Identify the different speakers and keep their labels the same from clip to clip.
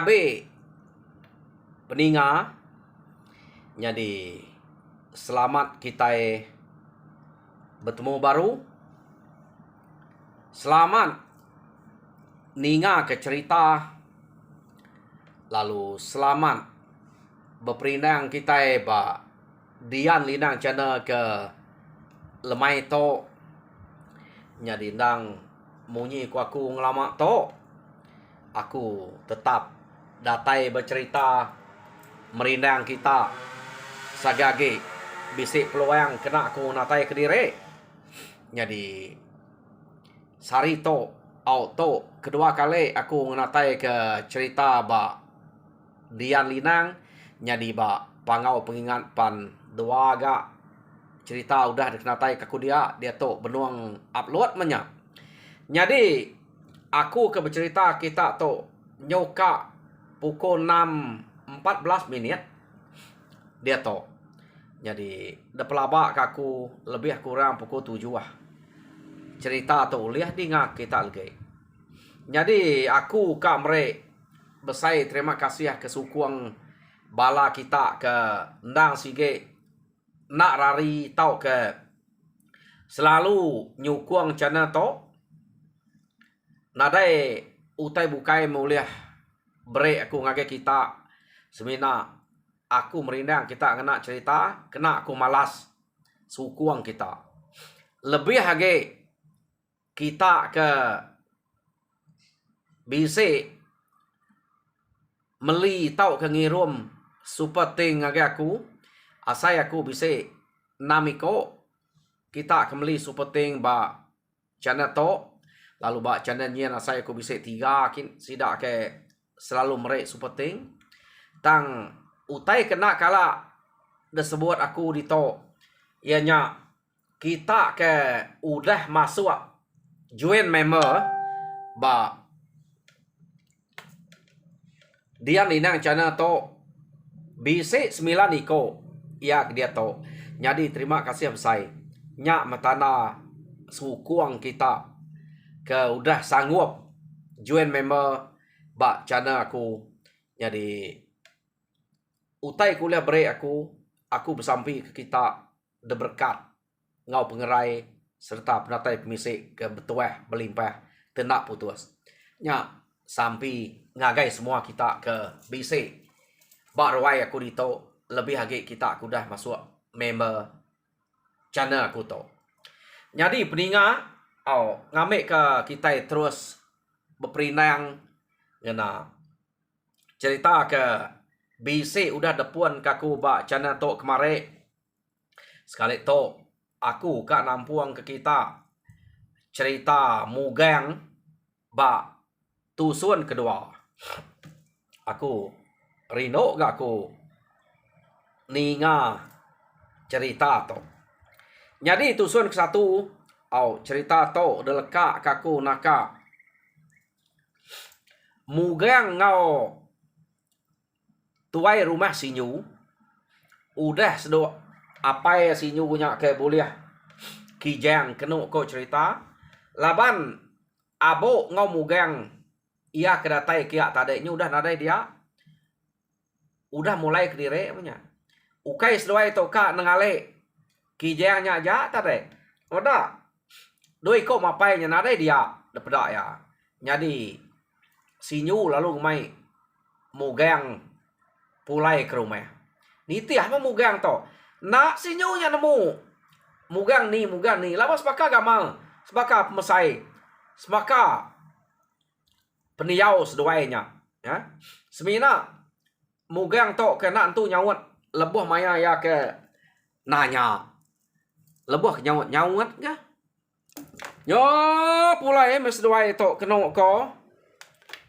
Speaker 1: Gabe peninga. Jadi selamat kita bertemu baru. Selamat ninga ke cerita. Lalu selamat berperindang kita ba dian linang channel ke lemai to. Jadi ndang munyi ku aku ngelama to. Aku tetap datai bercerita merindang kita sagage bisik peluang kena aku natai kediri. Jadi sarito auto kedua kali aku natai ke cerita ba dian linang. Jadi ba pangau pengingat pan dua agak cerita udah dikenatai ke aku dia tu benuang upload menya. Jadi aku ke bercerita kita tu nyoka pukul 6.14 minit dia tu. Jadi dah pelabak aku lebih kurang pukul 7 lah. Cerita tu lihat dingak kita lagi. Jadi aku kak merek besai terima kasih ke sukuang bala kita ke ndang sige nak rari tau ke selalu nyukuang channel to. Nadai utai bukai mulia break aku ngage kita semina aku merindang kita kena cerita kena aku malas sukuang kita lebih hage kita ke bisi meli tau ke ngirum super ting ngage aku asai aku bisi namiko kita kembali super ting ba channel to. Lalu ba channel nyen asai aku bisa 3 kin sidak ke selalu merek super ting tang utai kena kala disebut aku di to ianya kita ke udah masuk join member ba dia linang channel to bisa 9 iko ya dia to. Jadi terima kasih besai nyak matana sukuang kita ke udah sanggup join member ba channel aku. Jadi utai kuliah break aku bersampi ke kita de berkat ngau pengerai serta penatai pemisik ke betuah berlimpah tenak putus nya sampai ngagai semua kita ke BC ba rawai aku dito lebih lagi kita aku dah masuk member channel aku to. Jadi peninga ngambil ke kita terus berperindang ngena cerita ke BC udah depuan kaku ba channel to kemarin sekali to aku kak nampuang ke kita cerita mugang ba tusun kedua aku rino gak aku ninga cerita to. Jadi tusun ke satu cerita to deleka kaku naka mugang ngau tuai rumah sinyu udah sedo apa ya sinyu punya ke boleh kijang kenu ko cerita laban abo ngau mugang ia kedatai kia tadanya udah nadai dia udah mulai kedire punya ukai sedoai to ka nengale kijangnya aja tadi udah doi kok mapai nya nadai dia dapeda ya. Jadi sinyu lalu mai mugang pulai ke rumah. Niti apa mugang to. Nak sinyu nya nemu. Mugang ni. Lawas baka gamal. Sebaka mesai. Sebaka peniau seduainya. Ya. Semina mugang to kena antu nyawat lebuh maya ya ke nanya. Lebuh nyawat ya. Yo pulai mes duai to keno ko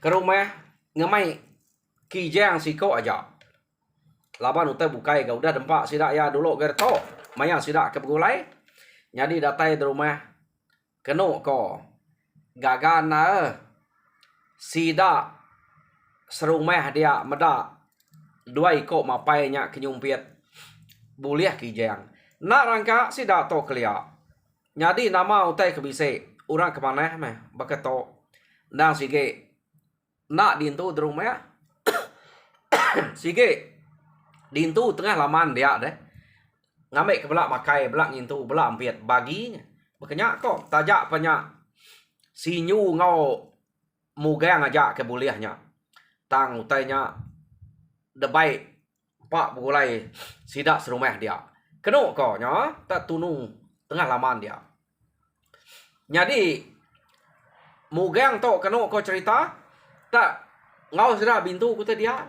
Speaker 1: ke rumah ngemai kijang siko aja. Laban utai bukai ga udah dempak sidak ya dulu ger to maya sidak ke begulai. Jadi datai di rumah keno ko gagana sidak serumah dia meda dua iko mapai nya kenyumpiet buliah kijang. Nak rangka sidak to kelia. Jadi nama utai kebise orang kemana meh baketo nang sige nak dintu di rumah Sige dintu tengah laman dia deh. Ngambil ke belak makai, belak ngintu, belak ampiat baginya. Berkenyak kok, tajak penyak. Sinyu ngau mugang aja ke buliahnya. Tang utainya debai pak bulai sidak serumah dia. Kenuk kok nya, tak tunung tengah laman dia. Jadi mugang to kenuk kau cerita, tak ngau sidak bintu kuta dia.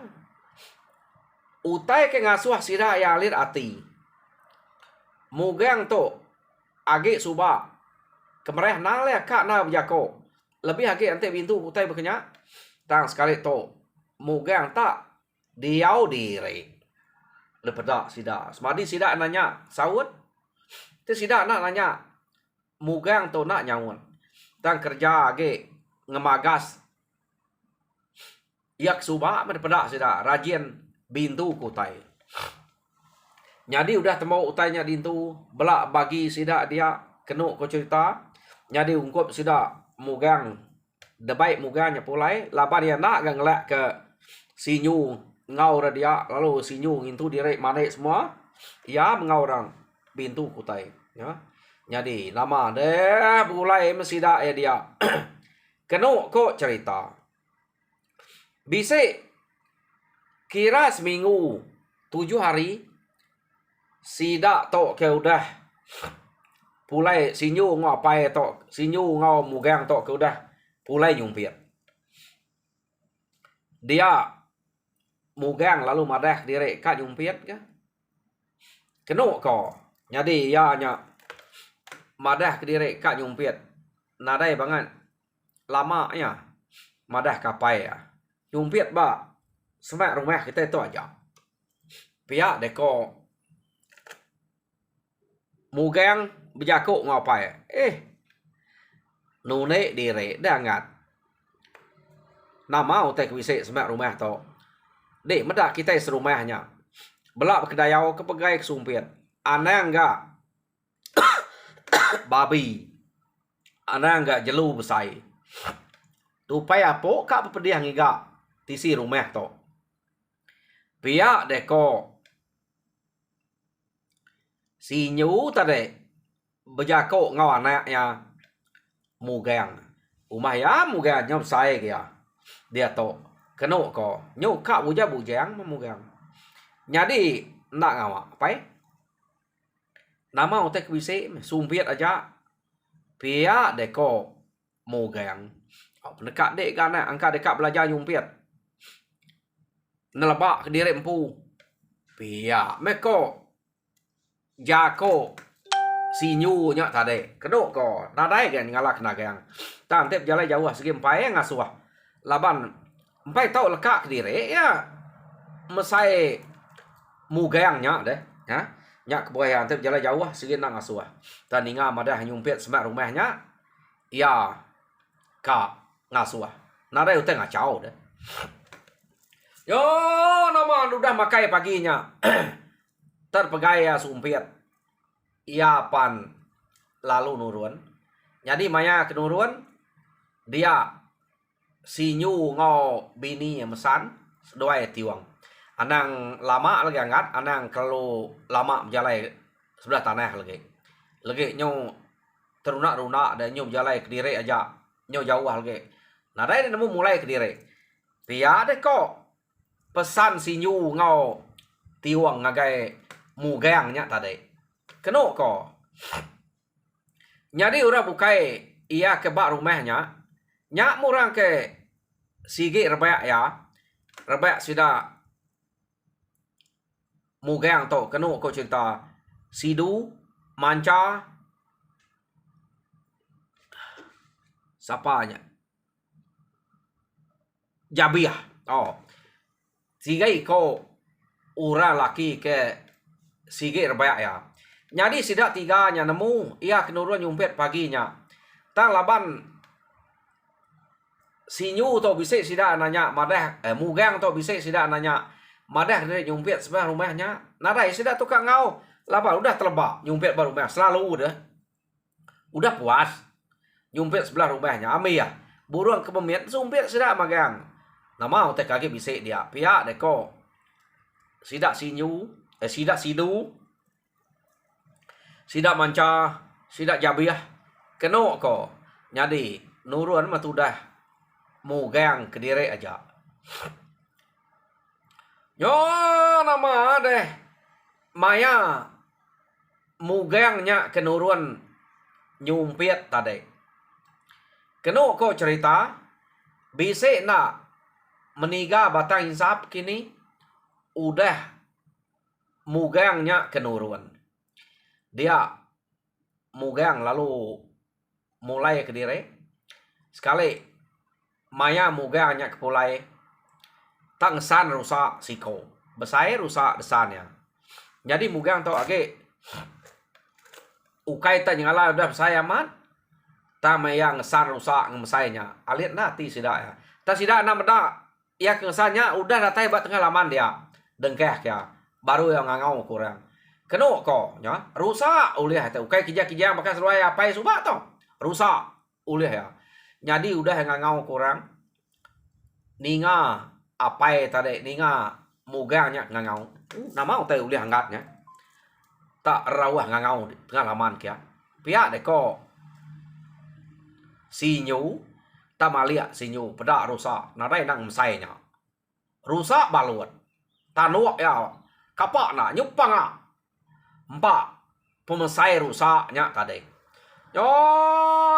Speaker 1: Utai ke ngasuh sidak ya alir ati. Mugang to age suba kemereh nang le kak na jako lebih age ante bintu utai berkenyak tang sekali to mugang tak diau diri lepeda sida semadi sida nanya sawut te sida nak nanya mugang to nak nyawun tang kerja age ngemagas yak suba lepeda sida rajin bintu kutai. Jadi udah temu utainya dintu belak bagi sidak dia kenuk ko cerita. Jadi ungkup sidak mugang debaik mugangnya pulai laban dia nak ngelak ke sinyu ngau dia lalu sinyu ngintu direk manik semua. Ia mengau orang bintu kutai ya. Jadi lama deh pulai mesidak ya dia. Kenuk ko cerita. Bisik kira seminggu 7 hari sidak to ke udah pulai sinyu ngau pai to sinyu ngau mugang to ke udah pulai nyumpiat dia mugang lalu madah direk ka nyumpiat ke kenuk ko jadi ya nya madah ke direk ka nyumpiat nadai banget lama nya madah kapai ya nyumpiat ba semak rumah kita itu aja pihak deko mugang berjakuk ngapai nune dire dangat nama utai kuisik semak rumah to dek medak kita serumahnya belak kedayau kepegai kesumpit anang enggak babi anang enggak jelu besai tupai apa kak pepediah ngiga tisi rumah to pihak deko sinyu tadi berjakuk ngau anaknya mugang umah ya mugang nyop sai kia dia to kenuk ko nyu kak buja bujang mugang jadi nak ngawa pai nama utek bisi sumpit aja pia deko mugang dekat dek kana angka dekat belajar nyumpit nelebak ke diri empu pia meko jako sinyu nya tade kedok ko nadai kan ngalak nagang tam tep jalan jauh segi empai ngasuh laban empai tau lekak dire ya mesai mugang nya deh ya nya kebuayan tep jalan jauh segi nang ngasuh taninga madah nyumpit semak rumahnya ya ka ngasuh nadai uteng ngacau deh yo nama udah makai paginya terpegaya sumpit ia pan lalu nurun jadi maya kenurun dia sinyu ngau bini yang mesan dua tiwang anang lama lagi angkat anang kalau lama berjalan sebelah tanah lagi nyu terunak dan nyu berjalan ke diri aja nyu jauh lagi nah dari nemu mulai ke diri pia deh kok pesan sinyu ngau tiwang ngagai mugangnya tadi kenuk ko jadi ura bukai ia ke bak rumahnya nyak murang ke sigi rebak ya rebak sudah mugang to kenuk ko cerita sidu manca siapanya jabiah oh sigai ko ura laki ke sige rebak ya. Jadi sidak tiganya nemu ia kenurun nyumpit paginya. Tang laban sinyu to bisik sidak nanya madah mugang to bisik sidak nanya madah dari nyumpit sebelah rumahnya. Nadai sidak tukang ngau laban udah telebak nyumpit baru rumah selalu udah puas nyumpit sebelah rumahnya ami ya. Burung kepemit sumpit sidak magang. Nama utek kaki bisik dia pihak deko sidak sinyu, sidak sidu, sidak manca, sidak jabiah, kena ko. Jadi nurun mah tudah mugang kediri aja. Yo nama deh maya mugangnya kenurun nyumpit tadi. Kena ko cerita bisa nak meniga batang insap kini udah mugangnya kenurun. Dia mugang lalu mulai ke diri. Sekali maya mugangnya kepulai tangsan rusak siko. Besai rusak desannya. Jadi mugang tau age ukai tak nyala udah besai amat. Ta mayang san rusak ngemesainya. Alit nanti sidak ya. Ta sidak nak medak ya kesannya udah datai bat tengah laman dia. Dengkeh ya. Baru yang ngangau kurang. Kena ko ya. Rusak ulih ta ukai kijang-kijang pakai seruai apa subak tau. Rusak ulih ya. Jadi udah yang ngangau kurang. Ninga apa tadi ninga mugangnya ngangau. Nama utai ulih hangatnya. Tak rawah ngangau tengah laman kia. Pihak deko sinyu tamalia sinyu pedak rusak narai nang mesainya. Rusak balut. Tanuak ya. Kapak nak nyupang ah. Empat pemesai rusaknya tadi. Yo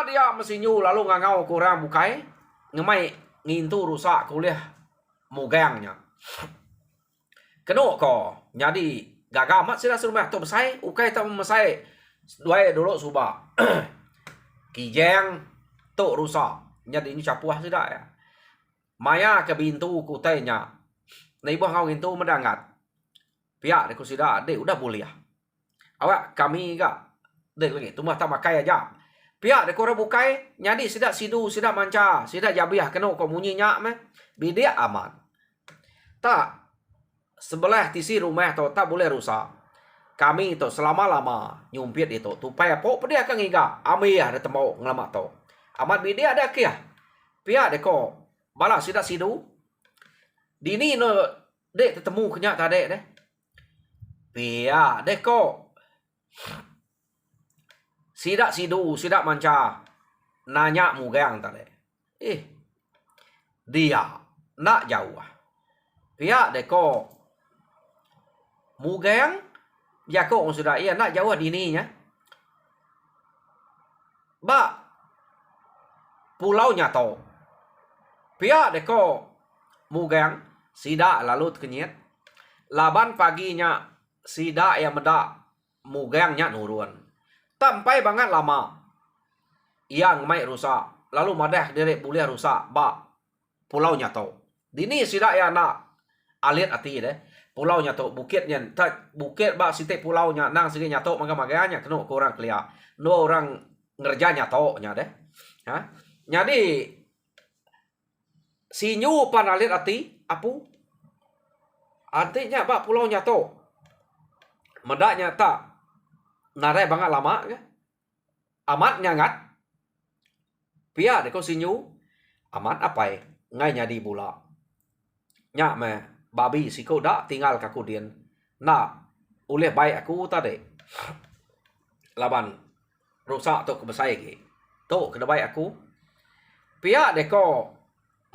Speaker 1: dia mesinyu lalu ngangau kurang bukai ngemai ngintu rusak kuliah mugangnya. Kena ko jadi gagal mat sila surmah tu mesai ukai tak mesai dua dulu subah. Kijang tu rusak. Jadi ini capuah sudah ya. Maya ke bintu kutainya. Naibuh ngau bintu mendangat. Pihak deku sudah dek udah boleh. Awak kami gak dek lagi tu mah tak pakai aja. Pihak deku ora bukai jadi sidak sidu sidak manca sidak jabiah kena ko munyinya meh. Bidia aman. Tak sebelah tisi rumah tu tak boleh rusak. Kami itu selama-lama nyumpit itu tupai apa dia kan ngiga amiyah ada tembok ngelamak tu. Amat bidia ada kia. Pihak deko balas sidak sidu. Dini no dek ketemu kenyak tadi deh. Pihak deko sidak sidu sidak manca nanya mugang tadi. Dia nak jauh. Pihak deko mugang Jago sudah iya nak jauh dininya. Ba pulau nyato. Pihak deko mugang sidak lalu kenyit. Laban paginya sidak yang medak mugangnya nurun. Sampai banget lama. Yang mai rusak. Lalu madah direk boleh rusak. Ba pulau nyato. Dini sidak ya nak alit hati deh. Pulau nyato bukitnya tak bukit ba sitik pulau nya nang sini nyato maga-maganya kena kurang kelia. No orang ngerja nyato nya deh. Ha? Jadi sinyu panalit ati apu. Artinya ba pulau nyato. Medaknya tak narai banget lama ke. Amat nyangat. Pia deko sinyu amat apai ngai nyadi bula. Nya me babi siko dak tinggal kaku dien. Nak oleh baik aku tadi. Laban rusak tu kebesai ke. Tu kena baik aku. Pihak deko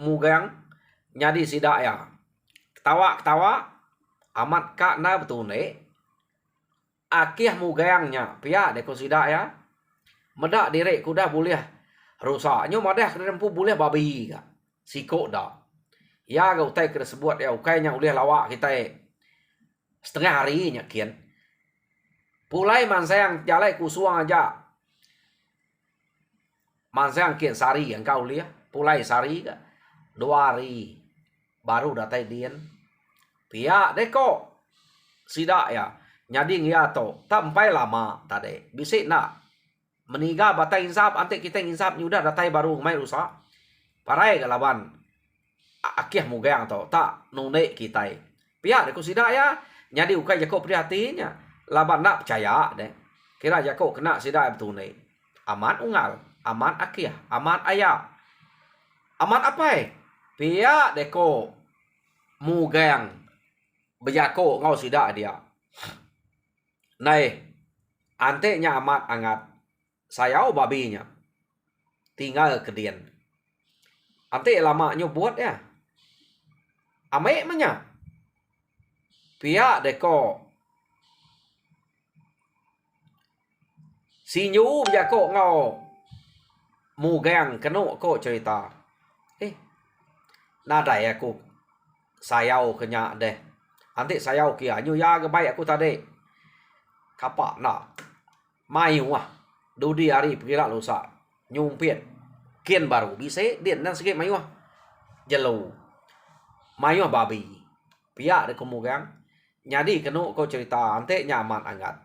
Speaker 1: mugang nyadi sidak ya. Ketawa amat kak na betul ne. Akih mugangnya pihak deko sidak ya. Medak direk kuda boleh rusaknya madah kena rempu boleh babi ka. Siko dak. Ya gak utai kena sebut ya ukainya boleh lawak kita setengah hari nya kian. Pulai mansayang jalai kusuang aja. Mansayang kian sari yang kau lihat. Pulai sari ka. 2 hari. Baru datai dien. Pihak deko. Sidak ya. Nyadi ngiato. Tak empai lama tadi. Bisik nak. Meniga batai insap. Antik kita insap nyudah datai baru main rusak. Parai ke laban. Akih mugang to. Tak nunik kita. Pihak deko sidak ya. Nyadi ukai jako prihatinya. Laban nak percaya deh. Kira jako kena sidak betul ni. Aman ungal. Aman akih. Aman ayah. Aman apa? Pihak deko mugang bejako ngau sida dia. Nay, ante nya amat angat. Sayau babinya. Tinggal ke dian. Ante lama nyo buat ya. Ame menya. Pihak deko sinyu bejako ngau mugang kenu ko cerita. Nadai aku sayau kenya deh. Ante sayau kia nyu ya ke baik aku tadi. Kapak nak. Mayu ah. Dudi hari pergi lah lusa. Nyumpit. Kian baru. Bisa dia dan sikit mayu ah. Jelu. Mayu ah babi. Pihak deko mugang. Nyadi kenu ko cerita. Ante nyaman angat.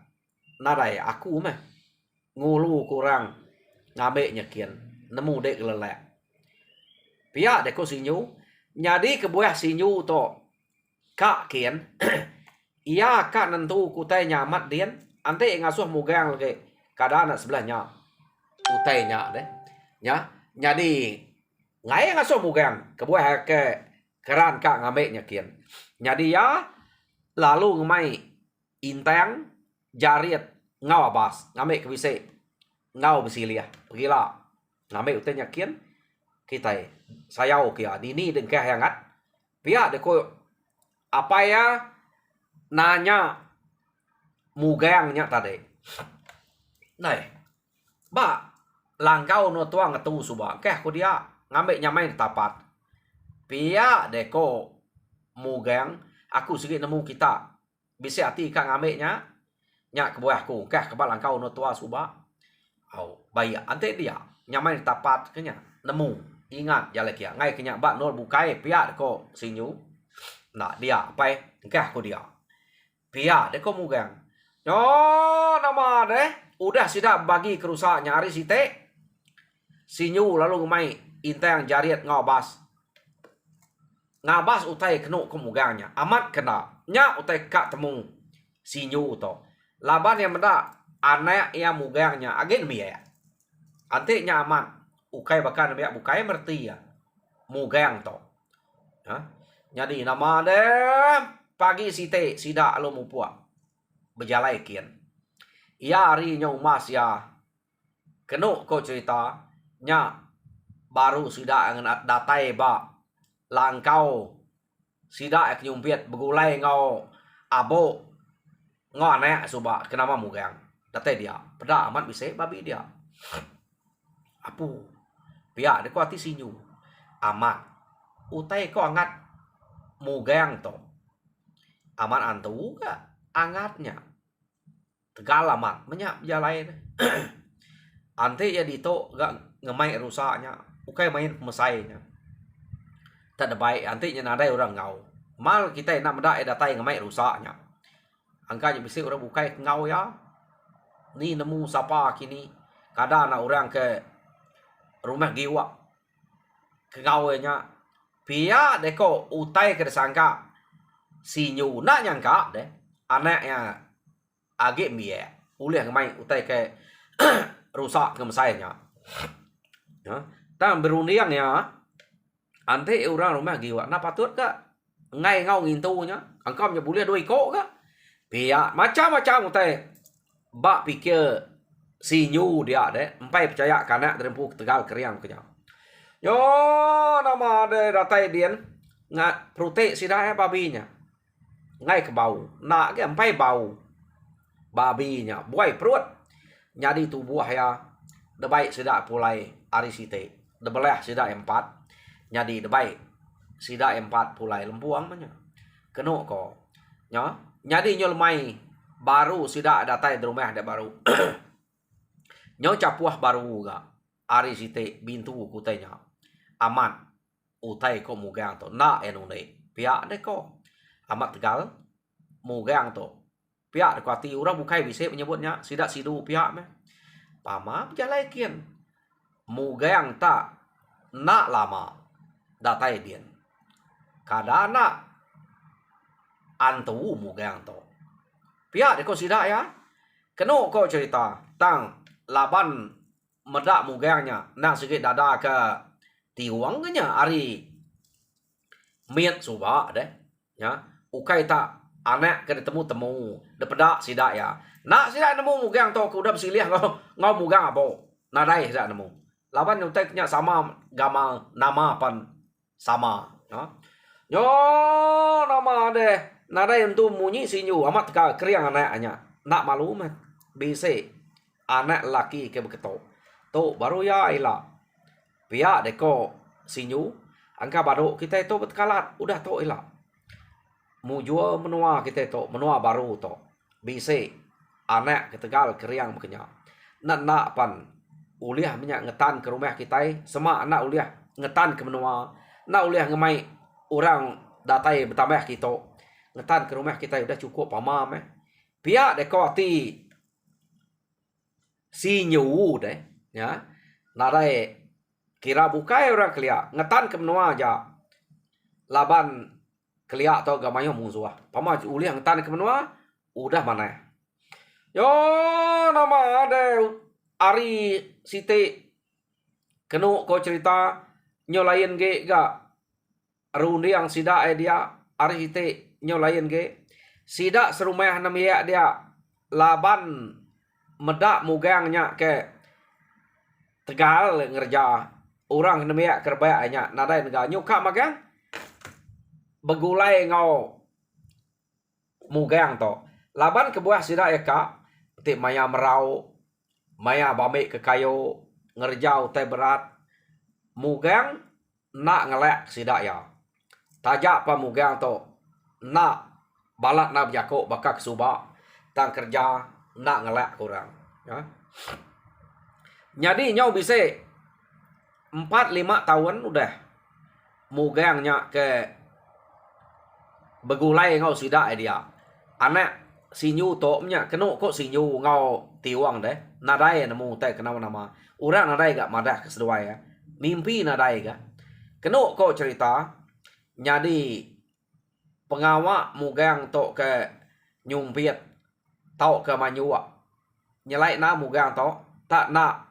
Speaker 1: Nadai aku meh. Ngulu kurang. Ngabe nyekian. Nemu dek lelek. Pihak deko sinyu. Nyadi kebuah sinyu to. Kak kian. Ia kak nentu kutai nyamat dian. Ante ngasuh mugang lagi. Kadang anak sebelahnya. Kutai nyak deh. Ya. Nyadi. Ngai ngasuh mugang. Kebuah ke. Keran kak ngabe nyekian. Nyadi ya. Lalu ngemai. Intang. Jariat. Ngau abas. Ngabe kebisik. Ngau besiliah. Pergilah. Ngabe utai nyakian. Kita sayau kia dini dan kah hangat pihak deko apa ya nanya mugangnya tadi nai ba langkau no tuang ngetu suba kah ku dia ngambil nyamai tapat pihak deko mugang aku sikit nemu kita bisa hati kang ngambilnya nyak kebuahku kah kebal langkau no tua suba au bayi ante dia nyamai tapat kenya nemu ingat jalan kia ngai kenya bak nol bukai pihak ko sinyu nak dia pai kah ko dia pihak deko mugang yo nama deh udah sudah bagi kerusak nyari site sinyu lalu ngemai intang jariat ngabas utai kenu ko mugangnya amat kena nya utai kak temu sinyu to laban yang menda anak yang mugangnya agen mie ante nya amat ukai bahkan biak bukai merti ya mugang to ha jadi nama deh pagi site sida lo mupua berjalai kian ia hari nyau mas ya kenu ko cerita nya baru sida ngan datai ba langkau sida ek nyumpiat begulai ngau abo ngau anek suba kenapa mugang datai dia peda amat bisa babi dia apu pihak deko hati sinyu amat utai ko angat mugang to amat antu ga angatnya tegal amat menyak jalai ante ya dito gak ngemai rusaknya ukai main mesainya tak ada baik ante nya nadai orang ngau mal kita nak meda datai ngemai rusaknya angkanya bisa orang bukai ngau ya ni nemu sapa kini kadang nak orang ke rumah giwa kegawainya pihak deko utai kersangka sinyu nak nyangka deh anaknya agak mie ulih ngemai utai ke rusak ngemsainya ya tam berunding ya ante orang rumah giwa na patut ka ngai ngau ngintunya angkamnya boleh doi ko ka pihak macam-macam utai bak pikir sinyu dia deh empai percaya kanak terempu tegal keriang kenya yo nama de datai dian ngat protek sidai babinya ngai ke bau nak ke empai bau babinya buai perut jadi tubuh ya debai sida pulai ari site debelah sida empat jadi debai sida empat pulai lempuang manya keno ko nya jadi nyolmai baru sida datai rumah de baru nyo capuah baru ga ari site bintu kutenya amat utai ko mugang to na enune pihak de ko amat tegal mugang to pihak de ko ati urang bukai bisa menyebutnya sidak sidu pihak me pama jalai kian mugang tak nak lama datai dian kadana antu mugang to pihak de ko sidak ya keno ko cerita tang laban medak mugangnya nak sikit dada ke tiwang nya ari miet suba deh ya ukai tak anak ke temu-temu depedak sidak ya. Nak sidak nemu mugang to ku udah bersilih ngau mugang abo. Nadai sidak nemu. Laban yang teknya sama gama nama pan sama. Yo nama deh. Nadai untuk munyi sinyu amat ka kriang anaknya. Nak malu mah. Bisa anak laki ke beketo. To baru ya ila. Pihak deko sinyu angka baru kita itu betkalat udah to ila. Mu jua menua kita itu menua baru to. Bisa anak ketegal keriang makanya. Nak pan uliah minyak ngetan ke rumah kita semua anak uliah ngetan ke menua. Nak uliah ngemai orang datai bertambah kita. Ngetan ke rumah kita udah cukup pamam Pihak deko ti si nyu deh ya. Nadai kira bukai orang kelia ngetan ke menua aja. Laban kelia atau gamayo musuh. Pama uliah ngetan ke menua udah mana. Yo nama ada Ari Siti kenu ko cerita nyolain ge ga rundi yang sida dia Ari Siti nyolain ge sida serumah namanya dia laban medak mugangnya ke Tegal ngerja orang namanya kerbayanya nadai negara nyuka magang begulai ngau mugang to laban kebuah sida eka ti maya merau maya bame ke kayu ngerjau teh berat mugang nak ngelek sida ya tajak pa mugang to nak balat na jako bakak suba tang kerja nak ngelek kurang ya. Jadi nyau bisa 4-5 tahun udah mugangnya ke begulai ngau sida dia anak sinyu to nya kenu kok sinyu ngau tiwang deh nadai nemu teh kenapa nama urang nadai gak madah kesedua ya mimpi nadai gak kenu kok cerita jadi pengawak mugang to ke nyumpiet tau ke manyua nyelai na mugang to tak nak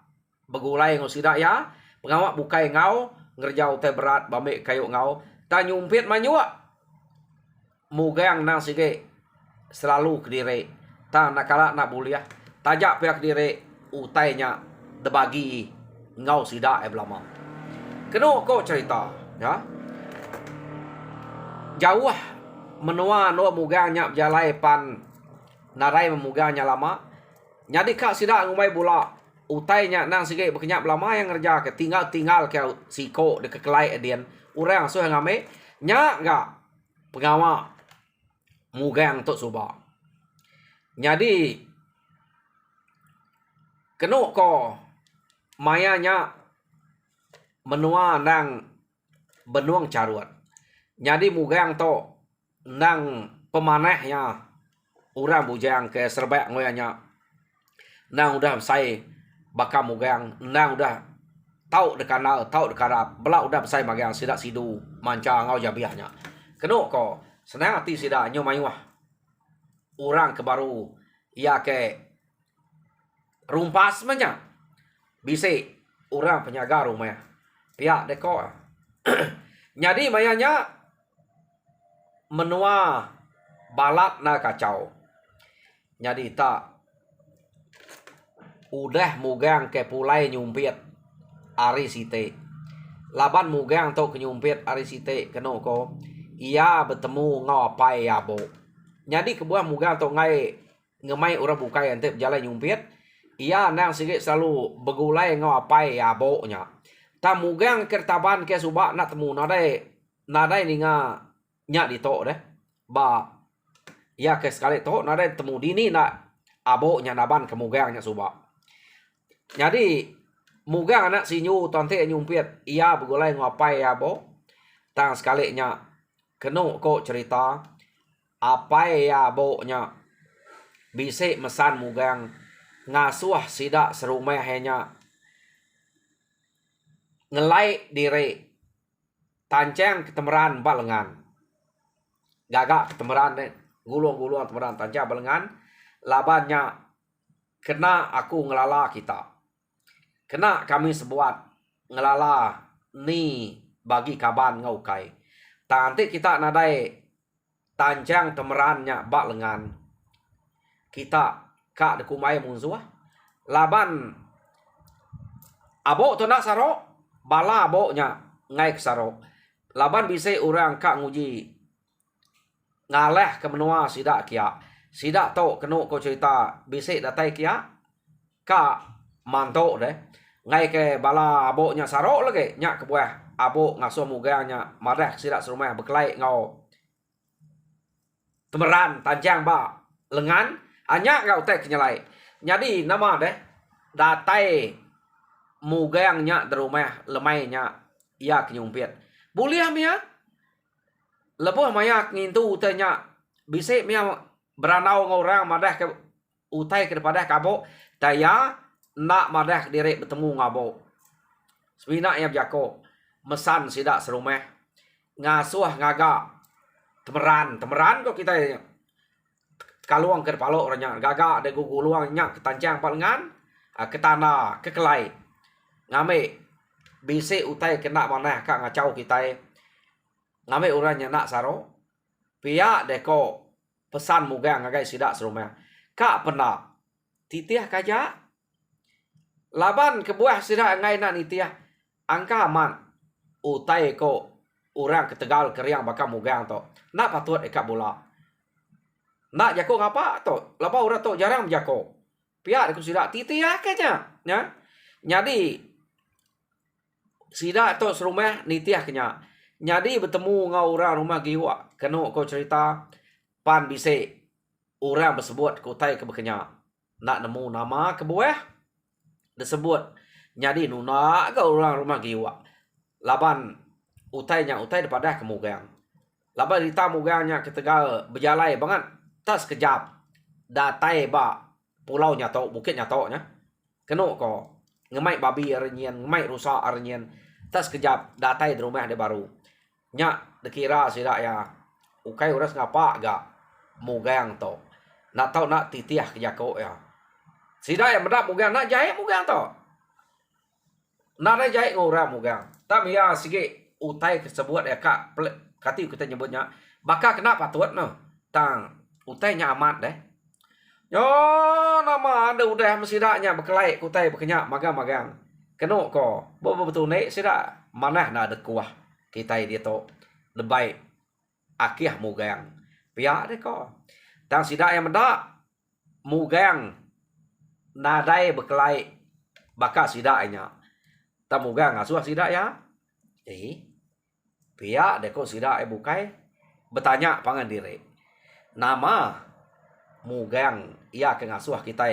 Speaker 1: begulai ngau sida ya pengawak bukai ngau ngerjau teh berat bame kayu ngau tak nyumpiet manyua mugang nang sige selalu kediri ta nakala nak buliah tajak pihak diri utainya debagi ngau sida belama kenu kok cerita ya jauh menua no muganya jalai pan narai memuganya lama nyadi kak sida ngumai bula utainya nang sige bekenyak lama yang ngerja ke tinggal ke siko de kekelai edian urang so ngame nya enggak pengawa mugang tok suba jadi kenu ko mayanya menua nang benuang caruat jadi mugang to nang pemanehnya urang bujang ke serbek ngoyanya nang udah sai baka mugang nang udah tau dekanal tau dekarap belak udah besai magang sidak sidu manca ngau jabiahnya kenu ko senang hati sida nyo mayuah orang ke baru ya ke rumpas manya bisa orang penyaga rumah pihak deko jadi mayanya menua balat na kacau jadi tak udah mugang ke pulai nyumpiet Ari Siti laban mugang to ke nyumpiet Ari Siti keno ko ia bertemu ngau apai ya bo jadi kebuah mugang to ngai ngemai orang bukai ente jalan nyumpiet ia nang sige selalu begulai ngau apai ya bo nya ta mugang kertaban ke subak nak temu nadai ninga nya di to deh ba ya ke sekali to nadai temu dini nak abo nya naban ke mugang nya subak jadi mugang anak sinyu tonte nyumpiet ia begulai ngau apai ya bo tang sekali nya kenu kok cerita apa ya boknya bisa mesan mugang ngasuh sidak serumah hanya ngelai diri tancang ketemeran balengan gagak ketemeran deh gulung ketemeran tancang balengan labannya kena aku ngelala kita kena kami sebuat ngelala ni bagi kaban ngau kai nanti kita nadai tanjang temerannya bak lengan. Kita kak dekumai munzuah. Laban abok tu nak sarok, bala aboknya ngai ke sarok. Laban bisa orang kak nguji ngaleh ke menua sidak kia. Sidak tau kenu ko cerita bisa datai kia. Kak mantok deh. Ngai ke bala aboknya sarok lagi. Nyak ke buah abok ngasuh mugangnya marah sidak serumah berkelai ngau. Temeran tanjang ba lengan. Anyak ngau tek kenyalai. Jadi nama deh. Datai mugangnya di rumah lemainya ia kenyumpit. Boleh mia? Lepas maya ngintu utanya bisa mia beranau ngorang madah ke utai kepada kabok daya nak madah diri bertemu ngabok. Sebina yang jako mesan sidak serumah ngasuh ngagak temeran kok kita kaluang ke palok orangnya gagak ada guguluang nyak ketancang palengan ke tanah ke kelai ngame bisa utai kena mana kak ngacau kita ngame orangnya nak saro pihak deko pesan mugang ngagai sidak serumah kak pernah titiah kaja laban kebuah sidak ngai nak nitiah angka aman utai ko orang ketegal keriang bakal mugang to nak patut eka bola nak jako ngapa to lapa orang to jarang jako pihak deko sidak titiah kaja ya jadi sidak to serumah nitiah kenya. Jadi bertemu ngau orang rumah giwa. Kena kau cerita pan bise orang bersebut kutai ke bekenya. Nak nemu nama kebuah disebut. Jadi nuna ke orang rumah giwa. Laban utainya utai daripada kemugang. Laban cerita mugangnya ketegal berjalai banget. Tak sekejap. Datai ba pulau nyato bukit nyato nya. Kena kau ngemai babi arenyen, ngemai rusak arenyen. Tak sekejap datai di rumah dia baru. Nyak dekira sidak ya. Ukai uras ngapa gak mugang to. Nak tahu nak titiah ke jako ya. Sidak ya medap mugang nak jahit mugang to. Nak ada jahit ngorang mugang. Tapi ya sikit utai tersebut ya kak kati kita nyebutnya bakal kena patut no. Tang utai nyamat deh. Yo nama ada udah mesidaknya berkelai utai berkenyak magang-magang. Kena ko, betul naik sidak mana nak ada kuah kita dia to lebay akih mugang pihak deh ko. Tang sidak yang mendak mugang nadai berkelai bakal sidaknya. Tang mugang ngasuh sidak ya. Pihak deh ko sidak bukai bertanya pangan diri. Nama mugang ia ke ngasuh kita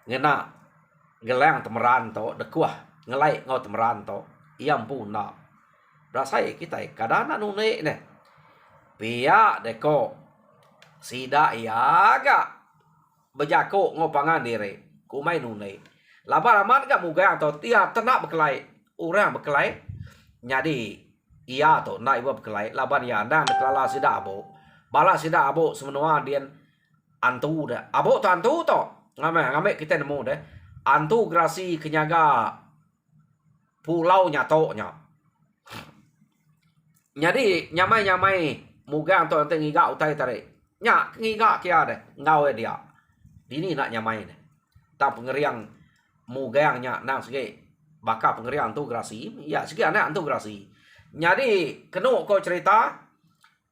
Speaker 1: ngena geleng temeran to dekuah ngelai ngau temeran to iam puna rasai kita kadana nune ne pia deko sida ia ga bejako ngau pangan diri kumai nune labar aman ga mugang to tia tenak berkelai orang berkelai nyadi ia to nak ibu berkelai laban ya nang deklala sida abo bala sida abo semenua dian antu dah abo to antu to ngame kita nemu deh antu grasi kenyaga pulau nyato nya. Jadi nyamai mugang to ante ngiga utai tare. Nya ngiga kia deh ngau dia. Dini nak nyamai deh. Ta pengeriang mugangnya nang sege bakal pengeriang antu grasi. Ya sege anak antu grasi. Jadi kenu ko cerita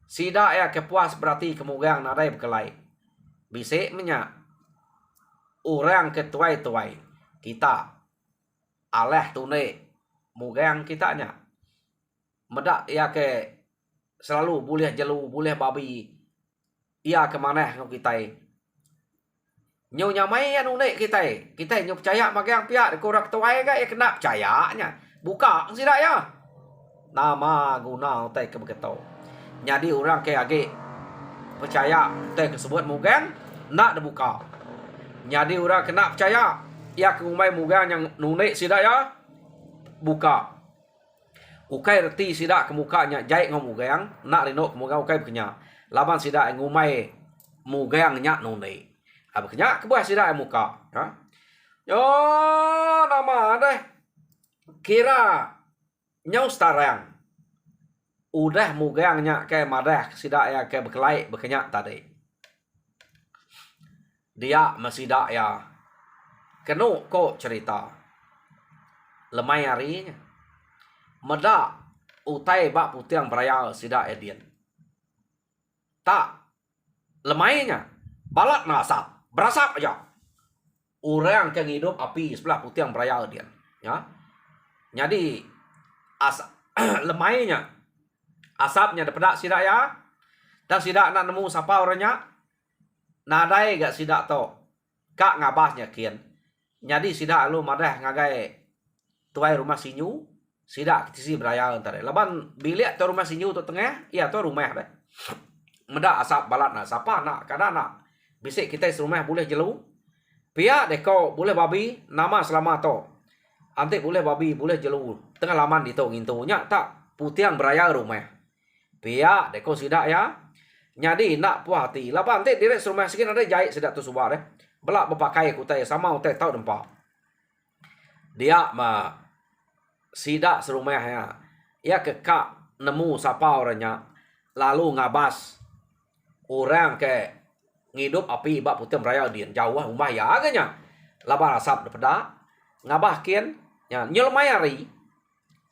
Speaker 1: sida ya kepuas berarti kemugang nadai berkelai. Bise menya orang ketuai-tuai kita aleh tune mugang kitanya medak ya ke selalu boleh jelu boleh babi ia ke mana ngau kita nyu nyamai anu nek kita nyu percaya magang pihak korang tuai ga ya kena percayanya buka sidak ya nama guna utai ke begitu jadi orang ke age percaya utai tersebut mugang nak dibuka jadi orang kena percaya ya ke umai mugang yang nunek sidak ya buka ukai reti sidak ke mukanya jahit ngau mugang nak rinok mugang ukai bekenya laban sidak ngumai mugang nyak nunek bekenya kebuah sidak muka ha yo nama deh kira nyau starang udah mugangnya ke madah sidak ya ke berkelai berkenyak tadi. Dia mesidak ya kenu ko cerita. Lemai harinya. Meda utai bak putiang beraya sidak edian. Tak lemainya balat nasap berasap aja. Orang yang hidup api sebelah putiang beraya edian. Ya. Jadi lemainya asapnya daripada sidak ya. Dan sidak nak nemu siapa orangnya. Nadai gak sidak to. Kak ngabahnya kian. Jadi sidak lu madah ngagai tuai rumah sinyu. Sidak kitisi beraya entar. Laban bilik tu rumah sinyu tu tengah. Ya tu rumah deh. Meda asap balat nak. Siapa nak. Kadang nak. Bisik kita serumah boleh jelu. Pihak deko boleh babi. Nama selama to. Antik boleh babi boleh jelu. Tengah laman di to ngintu. Nyak tak. Putiang beraya rumah. Pihak deko sidak ya. Jadi nak puas hati. Lapan nanti direk serumah sikit ada jahit sedak tu subah deh. Belak berpakai kutai sama utai tahu dempak. Dia sidak serumah ya. Ya kekak nemu siapa orangnya. Lalu ngabas orang ke ngidup api bak putih beraya dian jauh rumah ya agaknya. Lapan asap daripada ngabah kian ya nyelmai hari.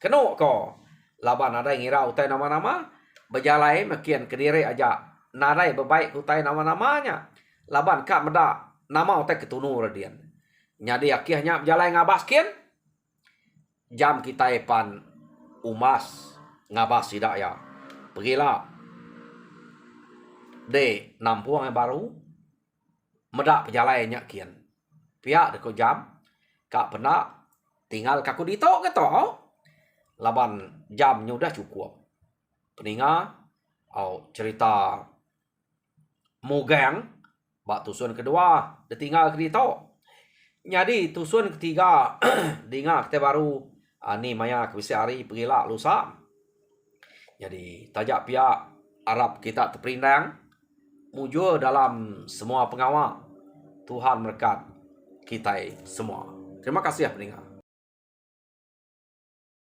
Speaker 1: Kenu ko. Lapan ada ngira utai nama-nama berjalai makin kediri aja. Narai berbaik utai nama-namanya. Laban kak meda nama utai ketunu radian. Jadi akhirnya berjalai ngabas kian. Jam kita epan umas ngabas sidak ya. Pergilah. De nampuang yang baru. Meda perjalanannya kian. Pihak deko jam. Kak pernah tinggal kaku dito ke to. Laban jamnya udah cukup. Peninga. Cerita mugang bak tusun kedua ditinggal ke dito. Jadi tusun ketiga dengar kita baru ni maya ke hari pergilah lusa. Jadi tajak pihak Arab kita terperindang mujur dalam semua pengawal. Tuhan berkat kita semua. Terima kasih ya pendengar.